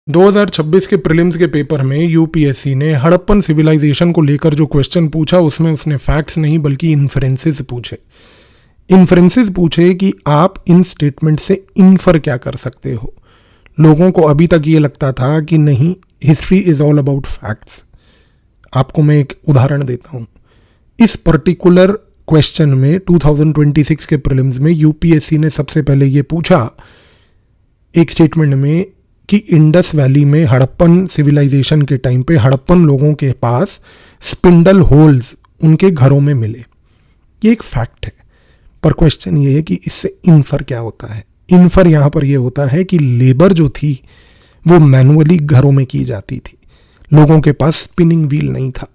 2026 के प्रीलिम्स के पेपर में यूपीएससी ने हड़प्पन सिविलाइजेशन को लेकर जो क्वेश्चन पूछा उसमें उसने फैक्ट्स नहीं बल्कि इन्फ्रेंसेस पूछे। इन्फ्रेंसेस पूछे कि आप इन स्टेटमेंट से इन्फर क्या कर सकते हो। लोगों को अभी तक ये लगता था कि नहीं, history is all about facts. आपको मैं एक उदाहरण देता हूँ। इस पर्टिकुलर क्वेश्चन में 2026 के प्रीलिम्स में यूपीएससी ने सबसे पहले ये पूछा एक स्टेटमेंट में कि इंडस वैली में हड़प्पन सिविलाइजेशन के टाइम पे हड़प्पन लोगों के पास स्पिंडल होल्स उनके घरों में मिले। ये एक फैक्ट है, पर क्वेश्चन ये है कि इससे इन्फर क्या होता है। इन्फर यहाँ पर ये होता है कि लेबर जो थी वो मैनुअली घरों में की जाती थी, लोगों के पास स्पिनिंग व्हील नहीं था।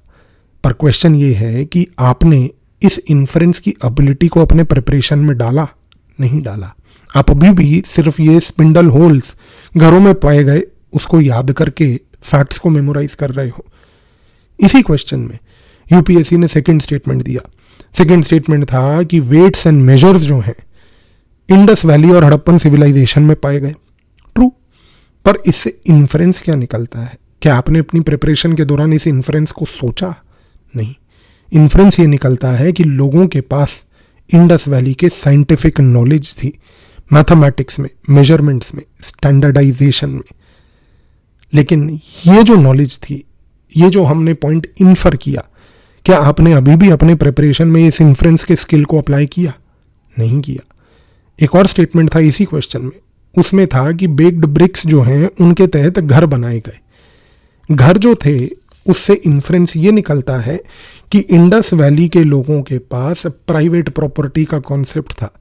पर क्वेश्चन ये है कि आपने इस इन्फ्रेंस की एबिलिटी को अपने प्रिपरेशन में डाला? नहीं डाला। आप अभी भी सिर्फ ये स्पिंडल होल्स घरों में पाए गए उसको याद करके फैक्ट्स को मेमोराइज कर रहे हो। इसी क्वेश्चन में यूपीएससी ने सेकंड स्टेटमेंट दिया। सेकंड स्टेटमेंट था कि वेट्स एंड मेजर्स जो हैं इंडस वैली और हड़प्पन सिविलाइजेशन में पाए गए। ट्रू, पर इससे इन्फ्रेंस क्या निकलता है? क्या आपने अपनी प्रिपरेशन के दौरान इस इन्फ्रेंस को सोचा? नहीं। इन्फ्रेंस ये निकलता है कि लोगों के पास इंडस वैली के साइंटिफिक नॉलेज थी, मैथमेटिक्स में, मेजरमेंट्स में, स्टैंडर्डाइजेशन में। लेकिन ये जो नॉलेज थी, ये जो हमने पॉइंट इन्फर किया, क्या आपने अभी भी अपने प्रिपरेशन में इस इन्फ्रेंस के स्किल को अप्लाई किया? नहीं किया। एक और स्टेटमेंट था इसी क्वेश्चन में, उसमें था कि बेक्ड ब्रिक्स जो हैं उनके तहत घर बनाए गए। घर जो थे उससे इन्फ्रेंस ये निकलता है कि इंडस वैली के लोगों के पास प्राइवेट प्रॉपर्टी का कॉन्सेप्ट था,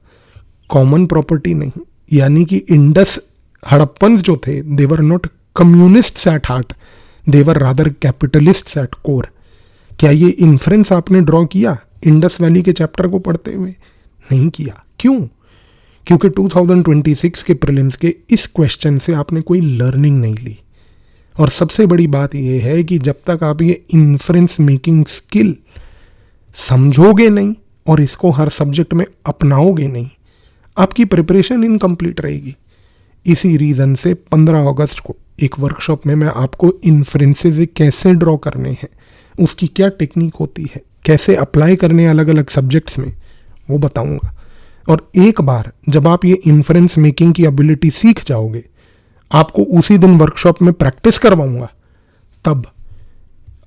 कॉमन प्रॉपर्टी नहीं। यानी कि इंडस हड़प्पन्स जो थे they were not communists at heart, they were rather capitalists at core. क्या ये इन्फ्रेंस आपने ड्रॉ किया इंडस वैली के चैप्टर को पढ़ते हुए? नहीं किया। क्यों? क्योंकि 2026 के प्रीलिम्स के इस क्वेश्चन से आपने कोई लर्निंग नहीं ली। और सबसे बड़ी बात यह है कि जब तक आप ये इन्फ्रेंस मेकिंग स्किल समझोगे नहीं और इसको हर सब्जेक्ट में अपनाओगे नहीं, आपकी प्रिपरेशन इनकम्प्लीट रहेगी। इसी रीज़न से 15 अगस्त को एक वर्कशॉप में मैं आपको इन्फ्रेंसेस कैसे ड्रॉ करने हैं, उसकी क्या टेक्निक होती है, कैसे अप्लाई करने अलग अलग सब्जेक्ट्स में, वो बताऊंगा। और एक बार जब आप ये इन्फ्रेंस मेकिंग की एबिलिटी सीख जाओगे, आपको उसी दिन वर्कशॉप में प्रैक्टिस करवाऊंगा, तब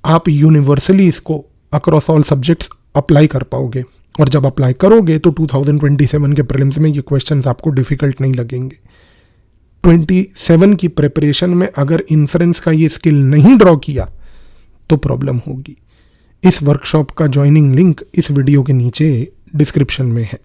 आप यूनिवर्सली इसको अक्रॉस ऑल सब्जेक्ट्स अप्लाई कर पाओगे। और जब अप्लाई करोगे तो 2027 के प्रीलिम्स में ये क्वेश्चंस आपको डिफिकल्ट नहीं लगेंगे। 27 की प्रिपरेशन में अगर इन्फ्रेंस का ये स्किल नहीं ड्रॉ किया तो प्रॉब्लम होगी। इस वर्कशॉप का ज्वाइनिंग लिंक इस वीडियो के नीचे डिस्क्रिप्शन में है।